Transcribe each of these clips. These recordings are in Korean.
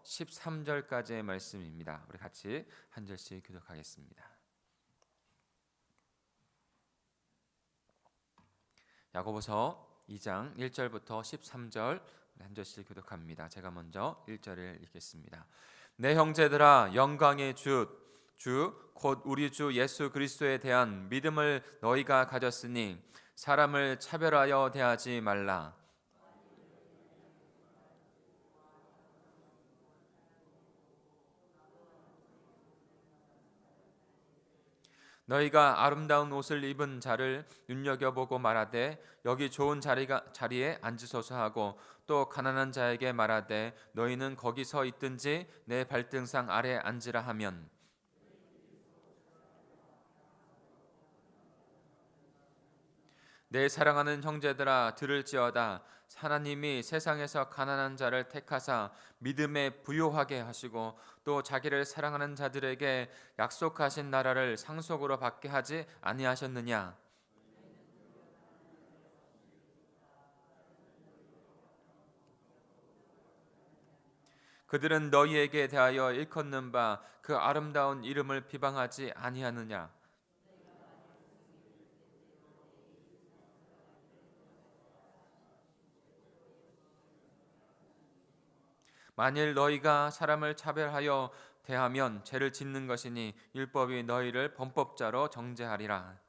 13절까지의 말씀입니다. 우리 같이 한 절씩 교독하겠습니다. 야고보서 2장 1절부터 13절 한 절씩 교독합니다. 제가 먼저 1절을 읽겠습니다. 내 형제들아, 영광의 주 곧 우리 주 예수 그리스도에 대한 믿음을 너희가 가졌으니 사람을 차별하여 대하지 말라. 너희가 아름다운 옷을 입은 자를 눈여겨보고 말하되 여기 좋은 자리에 앉으소서 하고, 또 가난한 자에게 말하되 너희는 거기 서 있든지 내 발등상 아래 앉으라 하면, 내 사랑하는 형제들아, 들을지어다. 하나님이 세상에서 가난한 자를 택하사 믿음에 부요하게 하시고 또 자기를 사랑하는 자들에게 약속하신 나라를 상속으로 받게 하지 아니하셨느냐? 그들은 너희에게 대하여 일컫는 바 그 아름다운 이름을 비방하지 아니하느냐? 만일 너희가 사람을 차별하여 대하면 죄를 짓는 것이니 율법이 너희를 범법자로 정죄하리라.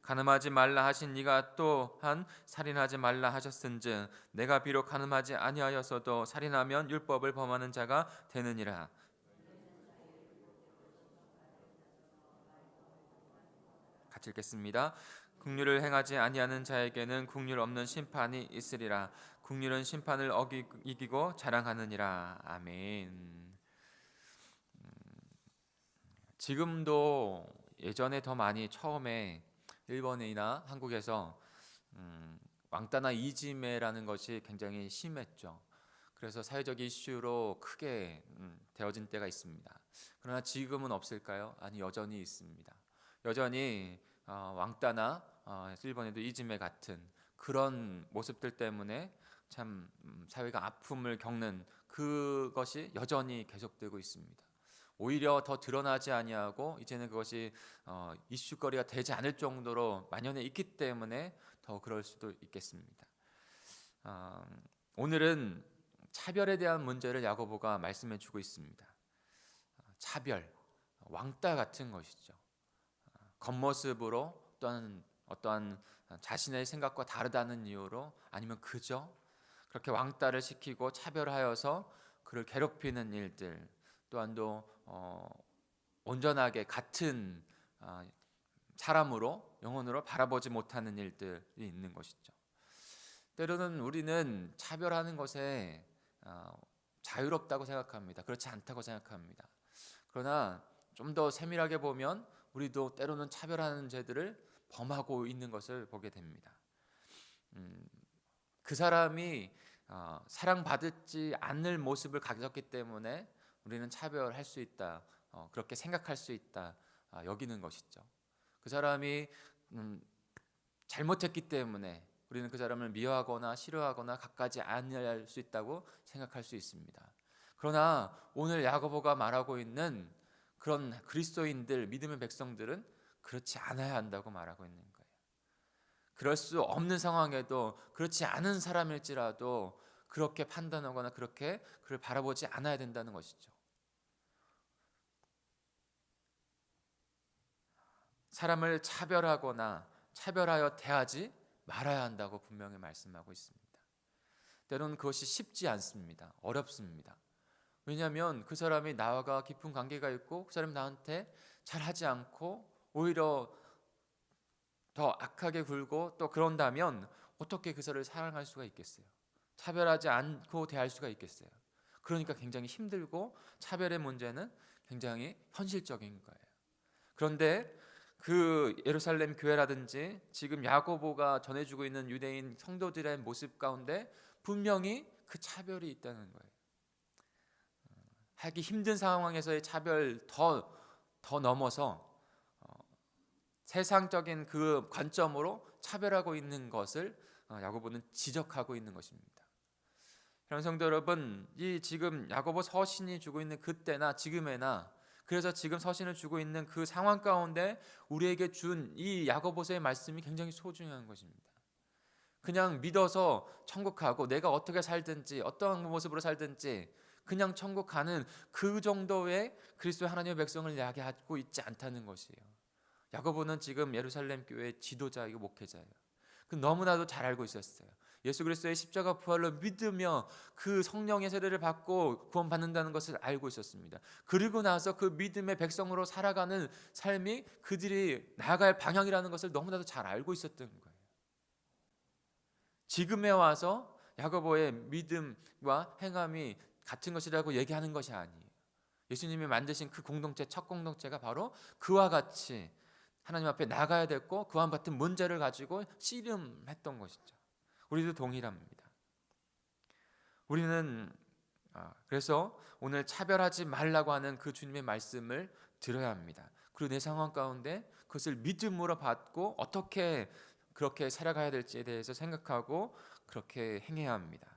간음하지 말라 하신 이가 또한 살인하지 말라 하셨은즉 내가 비록 간음하지 아니하였어도 살인하면 율법을 범하는 자가 되느니라. 같이 읽겠습니다. 긍휼을 행하지 아니하는 자에게는 긍휼 없는 심판이 있으리라. 긍휼은 심판을 이기고 자랑하느니라. 아멘. 지금도 예전에 더 많이 처음에 일본이나 한국에서 왕따나 이지메라는 것이 굉장히 심했죠. 그래서 사회적 이슈로 크게 되어진 때가 있습니다. 그러나 지금은 없을까요? 아니, 여전히 있습니다. 여전히 왕따나 일본에도 이지메 같은 그런 모습들 때문에 참 사회가 아픔을 겪는 그것이 여전히 계속되고 있습니다. 오히려 더 드러나지 아니하고 이제는 그것이 이슈거리가 되지 않을 정도로 만연해 있기 때문에 더 그럴 수도 있겠습니다. 오늘은 차별에 대한 문제를 야고보가 말씀해 주고 있습니다. 차별, 왕따 같은 것이죠. 겉모습으로 또는 어떠한 자신의 생각과 다르다는 이유로 아니면 그저 그렇게 왕따를 시키고 차별하여서 그를 괴롭히는 일들, 또한도 온전하게 같은 사람으로 영혼으로 바라보지 못하는 일들이 있는 것이죠. 때로는 우리는 차별하는 것에 자유롭다고 생각합니다. 그렇지 않다고 생각합니다. 그러나 좀 더 세밀하게 보면 우리도 때로는 차별하는 죄들을 범하고 있는 것을 보게 됩니다. 그 사람이 사랑받지 않을 모습을 가졌기 때문에 우리는 차별할 수 있다, 그렇게 생각할 수 있다, 여기는 것이죠. 그 사람이 잘못했기 때문에 우리는 그 사람을 미워하거나 싫어하거나 갖가지 아니할 수 있다고 생각할 수 있습니다. 그러나 오늘 야고보가 말하고 있는 그런 그리스도인들, 믿음의 백성들은 그렇지 않아야 한다고 말하고 있는 거예요. 그럴 수 없는 상황에도 그렇지 않은 사람일지라도 그렇게 판단하거나 그렇게 그를 바라보지 않아야 된다는 것이죠. 사람을 차별하거나 차별하여 대하지 말아야 한다고 분명히 말씀하고 있습니다. 때로는 그것이 쉽지 않습니다. 어렵습니다. 왜냐하면 그 사람이 나와 깊은 관계가 있고 그 사람이 나한테 잘하지 않고 오히려 더 악하게 굴고 또 그런다면 어떻게 그 사람을 사랑할 수가 있겠어요? 차별하지 않고 대할 수가 있겠어요? 그러니까 굉장히 힘들고 차별의 문제는 굉장히 현실적인 거예요. 그런데 그 예루살렘 교회라든지 지금 야고보가 전해주고 있는 유대인 성도들의 모습 가운데 분명히 그 차별이 있다는 거예요. 하기 힘든 상황에서의 차별 더 넘어서 세상적인 그 관점으로 차별하고 있는 것을 야고보는 지적하고 있는 것입니다. 사랑하는 성도 여러분, 이 지금 야고보 서신이 주고 있는 그때나 지금에나, 그래서 지금 서신을 주고 있는 그 상황 가운데 우리에게 준 이 야고보서의 말씀이 굉장히 소중한 것입니다. 그냥 믿어서 천국 가고 내가 어떻게 살든지 어떠한 모습으로 살든지 그냥 천국 가는 그 정도의 그리스도의 하나님의 백성을 이야기하고 있지 않다는 것이에요. 야고보는 지금 예루살렘 교회의 지도자이고 목회자예요. 그 너무나도 잘 알고 있었어요. 예수 그리스도의 십자가 부활로 믿으며 그 성령의 세례를 받고 구원받는다는 것을 알고 있었습니다. 그리고 나서 그 믿음의 백성으로 살아가는 삶이 그들이 나아갈 방향이라는 것을 너무나도 잘 알고 있었던 거예요. 지금에 와서 야고보의 믿음과 행함이 같은 것이라고 얘기하는 것이 아니에요. 예수님이 만드신 그 공동체, 첫 공동체가 바로 그와 같이 하나님 앞에 나가야 됐고 그와 같은 문제를 가지고 씨름했던 것이죠. 우리도 동일합니다. 우리는 그래서 오늘 차별하지 말라고 하는 그 주님의 말씀을 들어야 합니다. 그리고 내 상황 가운데 그것을 믿음으로 받고 어떻게 그렇게 살아가야 될지에 대해서 생각하고 그렇게 행해야 합니다.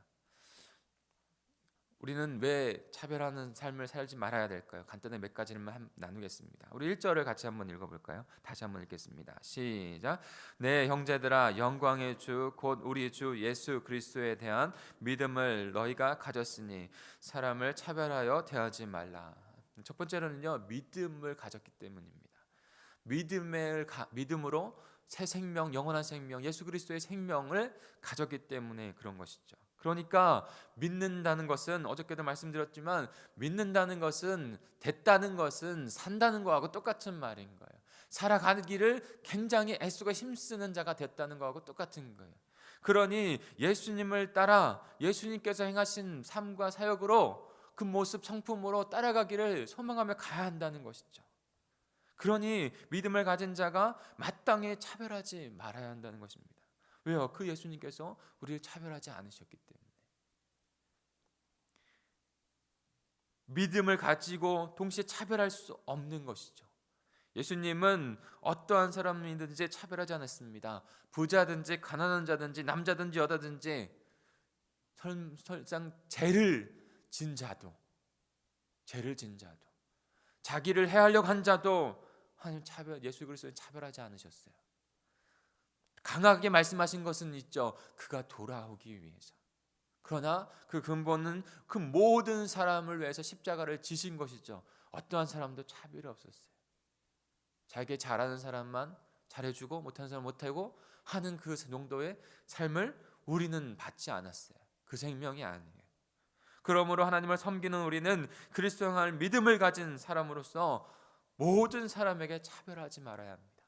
우리는 왜 차별하는 삶을 살지 말아야 될까요? 간단히 몇 가지만 나누겠습니다. 우리 1절을 같이 한번 읽어볼까요? 다시 한번 읽겠습니다. 시작. 내 형제들아, 영광의 주 곧 우리 주 예수 그리스도에 대한 믿음을 너희가 가졌으니 사람을 차별하여 대하지 말라. 첫 번째로는요, 믿음을 가졌기 때문입니다. 믿음으로 새 생명, 영원한 생명, 예수 그리스도의 생명을 가졌기 때문에 그런 것이죠. 그러니까 믿는다는 것은, 어저께도 말씀드렸지만 믿는다는 것은, 됐다는 것은 산다는 거하고 똑같은 말인 거예요. 살아가는 길을 굉장히 애쓰고 힘쓰는 자가 됐다는 거하고 똑같은 거예요. 그러니 예수님을 따라 예수님께서 행하신 삶과 사역으로 그 모습 성품으로 따라가기를 소망하며 가야 한다는 것이죠. 그러니 믿음을 가진 자가 마땅히 차별하지 말아야 한다는 것입니다. 왜요? 그 예수님께서 우리를 차별하지 않으셨기 때문에. 믿음을 가지고 동시에 차별할 수 없는 것이죠. 예수님은 어떠한 사람이든지 차별하지 않았습니다. 부자든지 가난한 자든지 남자든지 여자든지 설상 죄를 진 자도 자기를 해하려고 한 자도 하나님 예수 그리스도는 차별하지 않으셨어요. 강하게 말씀하신 것은 있죠. 그가 돌아오기 위해서. 그러나 그 근본은 그 모든 사람을 위해서 십자가를 지신 것이죠. 어떠한 사람도 차별이 없었어요. 자기가 잘하는 사람만 잘해주고 못하는 사람 못하고 하는 그 정도의 삶을 우리는 받지 않았어요. 그 생명이 아니에요. 그러므로 하나님을 섬기는 우리는 그리스도를 향할 믿음을 가진 사람으로서 모든 사람에게 차별하지 말아야 합니다.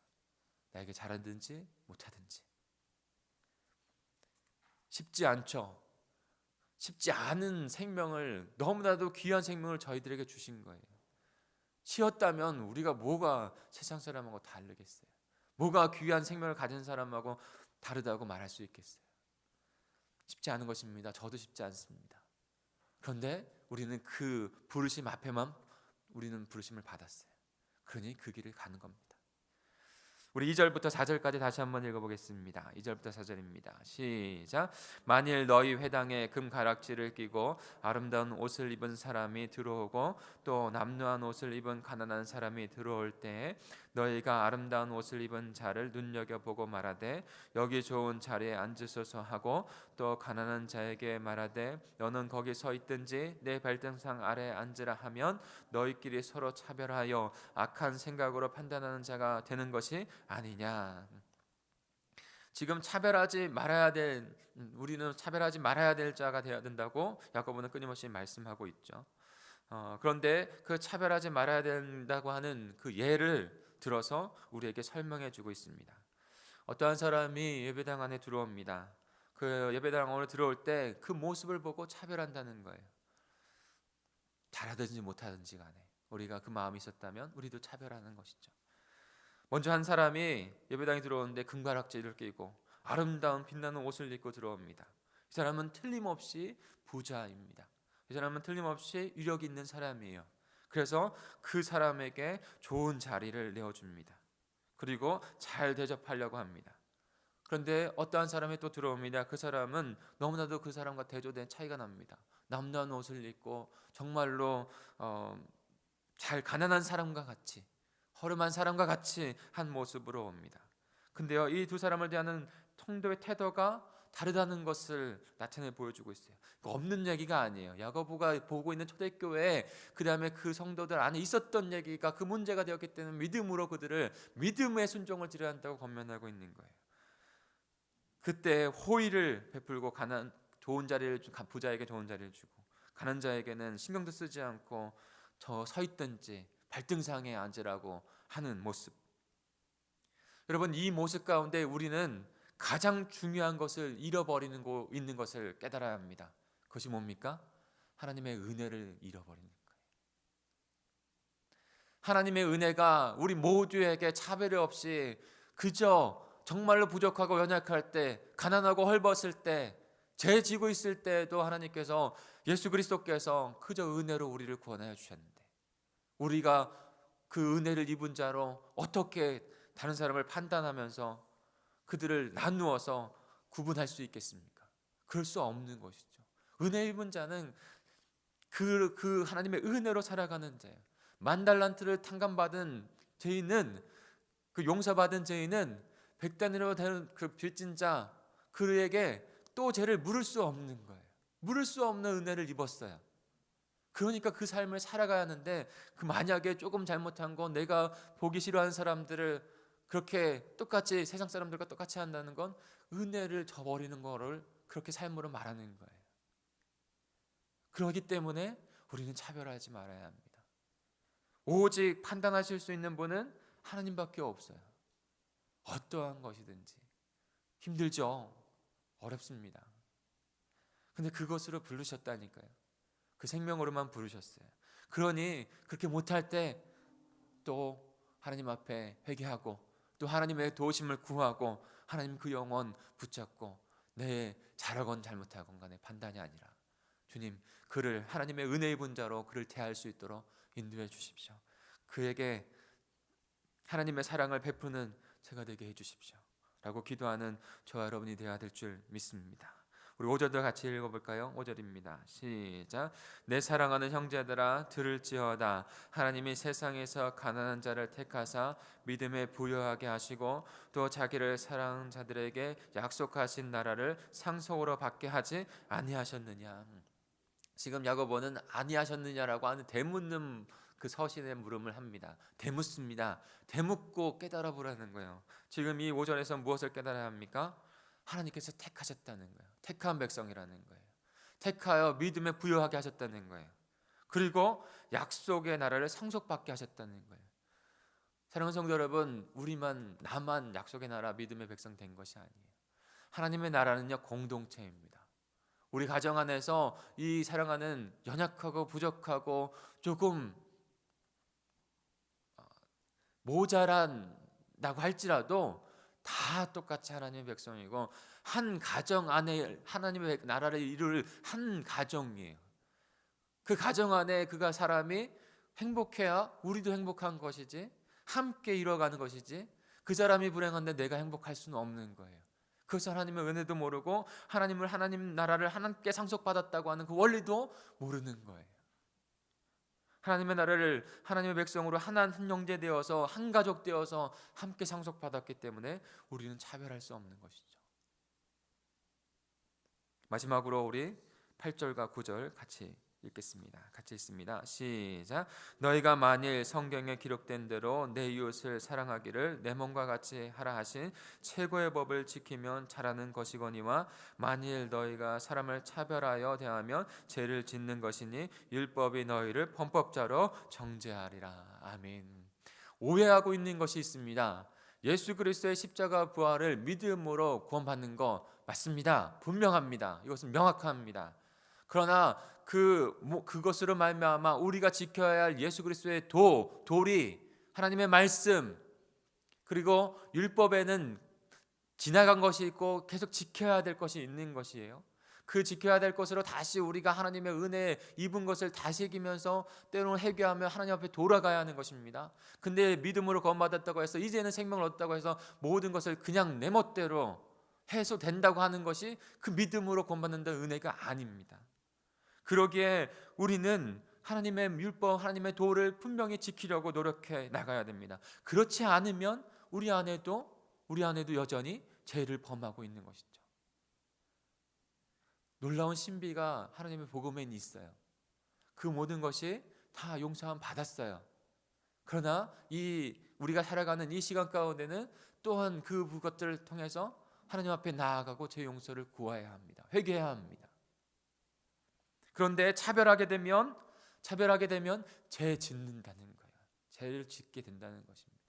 나에게 잘하든지 못하든지. 쉽지 않죠. 쉽지 않은 생명을, 너무나도 귀한 생명을 저희들에게 주신 거예요. 쉬었다면 우리가 뭐가 세상 사람하고 다르겠어요? 뭐가 귀한 생명을 가진 사람하고 다르다고 말할 수 있겠어요? 쉽지 않은 것입니다. 저도 쉽지 않습니다. 그런데 우리는 그 부르심 앞에만 우리는 부르심을 받았어요. 그러니 그 길을 가는 겁니다. 우리 2절부터 4절까지 다시 한번 읽어보겠습니다. 2절부터 4절입니다. 시작. 만일 너희 회당에 금가락지를 끼고 아름다운 옷을 입은 사람이 들어오고 또 남루한 옷을 입은 가난한 사람이 들어올 때 너희가 아름다운 옷을 입은 자를 눈여겨보고 말하되 여기 좋은 자리에 앉으소서 하고 또 가난한 자에게 말하되 너는 거기 서 있든지 내 발등상 아래에 앉으라 하면 너희끼리 서로 차별하여 악한 생각으로 판단하는 자가 되는 것이 아니냐. 지금 우리는 차별하지 말아야 될 자가 되어야 된다고 야고보는 끊임없이 말씀하고 있죠. 그런데 그 차별하지 말아야 된다고 하는 그 예를 들어서 우리에게 설명해 주고 있습니다. 어떠한 사람이 예배당 안에 들어옵니다. 그 예배당 안에 들어올 때 그 모습을 보고 차별한다는 거예요. 잘하든지 못하든지 간에 우리가 그 마음이 있었다면 우리도 차별하는 것이죠. 먼저 한 사람이 예배당에 들어오는데 금가락지를 끼고 아름다운 빛나는 옷을 입고 들어옵니다. 이 사람은 틀림없이 부자입니다. 이 사람은 틀림없이 위력 있는 사람이에요. 그래서 그 사람에게 좋은 자리를 내어줍니다. 그리고 잘 대접하려고 합니다. 그런데 어떠한 사람이 또 들어옵니다. 그 사람은 너무나도 그 사람과 대조된 차이가 납니다. 남다운 옷을 입고 정말로 잘 가난한 사람과 같이, 허름한 사람과 같이 한 모습으로 옵니다. 근데요, 이 두 사람을 대하는 성도의 태도가 다르다는 것을 나타내 보여주고 있어요. 없는 얘기가 아니에요. 야고보가 보고 있는 초대교회에 그 다음에 그 성도들 안에 있었던 얘기가 그 문제가 되었기 때문에 믿음으로 그들을 믿음의 순종을 드려야 한다고 권면하고 있는 거예요. 그때 호의를 베풀고 좋은 자리를 부자에게 좋은 자리를 주고 가난 자에게는 신경도 쓰지 않고 저 서 있든지 발등상에 앉으라고 하는 모습. 여러분, 이 모습 가운데 우리는 가장 중요한 것을 잃어버리는 있는 것을 깨달아야 합니다. 그것이 뭡니까? 하나님의 은혜를 잃어버리는 거예요. 하나님의 은혜가 우리 모두에게 차별 없이 그저 정말로 부족하고 연약할 때, 가난하고 헐벗을 때, 죄 지고 있을 때에도 하나님께서, 예수 그리스도께서 그저 은혜로 우리를 구원하여 주셨는데, 우리가 그 은혜를 입은 자로 어떻게 다른 사람을 판단하면서 그들을 나누어서 구분할 수 있겠습니까? 그럴 수 없는 것이죠. 은혜 입은 자는 그 하나님의 은혜로 살아가는 자예요. 10,000달란트를 탕감받은 죄인은, 그 용서받은 죄인은 100단위로 되는 그 빚진 자, 그에게 또 죄를 물을 수 없는 거예요. 물을 수 없는 은혜를 입었어요. 그러니까 그 삶을 살아가야 하는데, 그 만약에 조금 잘못한 건, 내가 보기 싫어하는 사람들을 그렇게 똑같이 세상 사람들과 똑같이 한다는 건 은혜를 저버리는 거를 그렇게 삶으로 말하는 거예요. 그렇기 때문에 우리는 차별하지 말아야 합니다. 오직 판단하실 수 있는 분은 하나님밖에 없어요. 어떠한 것이든지. 힘들죠. 어렵습니다. 근데 그것으로 부르셨다니까요. 그 생명으로만 부르셨어요. 그러니 그렇게 못할 때 또 하나님 앞에 회개하고, 또 하나님의 도우심을 구하고, 하나님 그 영혼 붙잡고, 내 잘하건 잘못하건 간에 판단이 아니라 주님, 그를 하나님의 은혜 입은 자로 그를 대할 수 있도록 인도해 주십시오. 그에게 하나님의 사랑을 베푸는 제가 되게 해 주십시오 라고 기도하는 저와 여러분이 되어야 될 줄 믿습니다. 우리 5절도 같이 읽어볼까요? 5절입니다. 시작. 내 사랑하는 형제들아 들을지어다. 하나님이 세상에서 가난한 자를 택하사 믿음에 부여하게 하시고, 또 자기를 사랑하는 자들에게 약속하신 나라를 상속으로 받게 하지 아니하셨느냐. 지금 야고보는 아니하셨느냐라고 하는 대묻는 그 서신의 물음을 합니다. 대묻습니다. 대묻고 깨달아 보라는 거예요. 지금 이 5절에서 무엇을 깨달아야 합니까? 하나님께서 택하셨다는 거예요. 택한 백성이라는 거예요. 택하여 믿음에 부여하게 하셨다는 거예요. 그리고 약속의 나라를 상속받게 하셨다는 거예요. 사랑하는 성도 여러분, 나만 약속의 나라 믿음의 백성 된 것이 아니에요. 하나님의 나라는요, 공동체입니다. 우리 가정 안에서 이 사랑하는 연약하고 부족하고 조금 모자란다고 할지라도 다 똑같이 하나님의 백성이고, 한 가정 안에 하나님의 나라를 이룰 한 가정이에요. 그 가정 안에 그가 사람이 행복해야 우리도 행복한 것이지, 함께 이뤄가는 것이지, 그 사람이 불행한데 내가 행복할 수는 없는 거예요. 그것을 하나님의 은혜도 모르고, 하나님 나라를 하나님께 상속받았다고 하는 그 원리도 모르는 거예요. 하나님의 나라를 하나님의 백성으로 한 형제 되어서, 한 가족 되어서 함께 상속받았기 때문에 우리는 차별할 수 없는 것이죠. 마지막으로 우리 8절과 9절 같이 읽겠습니다. 같이 읽습니다. 시작. 너희가 만일 성경에 기록된 대로 내 이웃을 사랑하기를 내 몸과 같이 하라 하신 최고의 법을 지키면 잘하는 것이거니와, 만일 너희가 사람을 차별하여 대하면 죄를 짓는 것이니 율법이 너희를 범법자로 정죄하리라. 아멘. 오해하고 있는 것이 있습니다. 예수 그리스도의 십자가 부활을 믿음으로 구원받는 거 맞습니다. 분명합니다. 이것은 명확합니다. 그러나 그것으로 말미암아 우리가 지켜야 할 예수 그리스도의 도리, 하나님의 말씀, 그리고 율법에는 지나간 것이 있고 계속 지켜야 될 것이 있는 것이에요. 그 지켜야 될 것으로 다시 우리가 하나님의 은혜 입은 것을 다시 새기면서 때로는 회개하며 하나님 앞에 돌아가야 하는 것입니다. 근데 믿음으로 구원받았다고 해서 이제는 생명을 얻었다고 해서 모든 것을 그냥 내 멋대로 해소된다고 하는 것이 그 믿음으로 구원받는다는 은혜가 아닙니다. 그러기에 우리는 하나님의 율법, 하나님의 도를 분명히 지키려고 노력해 나가야 됩니다. 그렇지 않으면 우리 안에도 여전히 죄를 범하고 있는 것이죠. 놀라운 신비가 하나님의 복음에 있어요. 그 모든 것이 다 용서함 받았어요. 그러나 우리가 살아가는 이 시간 가운데는 또한 그것들을 통해서 하나님 앞에 나아가고 죄 용서를 구해야 합니다. 회개해야 합니다. 그런데 차별하게 되면 죄 짓는다는 거예요. 죄를 짓게 된다는 것입니다.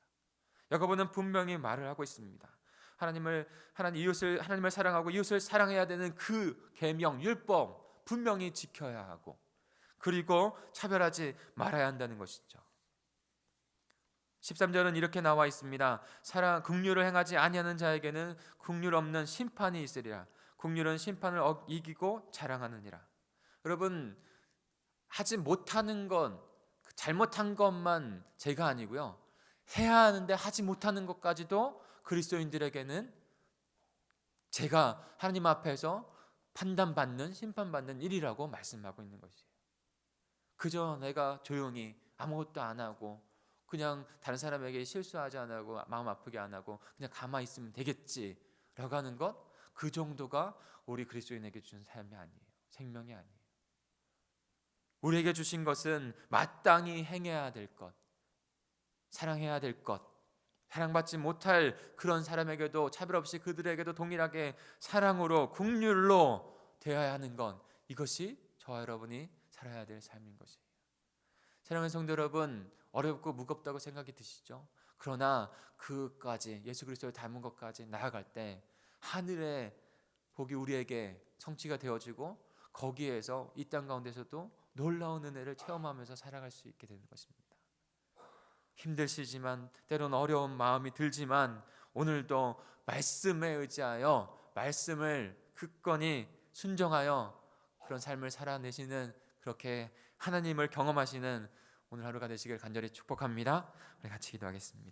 야고보는 분명히 말을 하고 있습니다. 하나님을 사랑하고 이웃을 사랑해야 되는 그 계명, 율법 분명히 지켜야 하고, 그리고 차별하지 말아야 한다는 것이죠. 13절은 이렇게 나와 있습니다. 긍휼을 행하지 아니하는 자에게는 긍휼 없는 심판이 있으리라. 긍휼은 심판을 이기고 자랑하느니라. 여러분, 하지 못하는 건, 잘못한 것만 죄가 아니고요, 해야 하는데 하지 못하는 것까지도 그리스도인들에게는 죄가 하나님 앞에서 판단받는, 심판받는 일이라고 말씀하고 있는 것이에요. 그저 내가 조용히 아무것도 안 하고 그냥 다른 사람에게 실수하지 않고 마음 아프게 안 하고 그냥 가만히 있으면 되겠지라고 하는 것, 그 정도가 우리 그리스도인에게 주신 삶이 아니에요. 생명이 아니에요. 우리에게 주신 것은 마땅히 행해야 될 것, 사랑해야 될 것, 사랑받지 못할 그런 사람에게도 차별 없이 그들에게도 동일하게 사랑으로, 긍휼로 대해야 하는 것, 이것이 저와 여러분이 살아야 될 삶인 것이에요. 사랑하는 성도 여러분, 어렵고 무겁다고 생각이 드시죠? 그러나 그까지, 예수 그리스도를 닮은 것까지 나아갈 때 하늘의 복이 우리에게 성취가 되어지고, 거기에서 이 땅 가운데서도 놀라운 은혜를 체험하면서 살아갈 수 있게 되는 것입니다. 힘드시지만, 때로는 어려운 마음이 들지만, 오늘도 말씀에 의지하여 말씀을 굳건히 순종하여 그런 삶을 살아내시는, 그렇게 하나님을 경험하시는 오늘 하루가 되시길 간절히 축복합니다. 우리 같이 기도하겠습니다.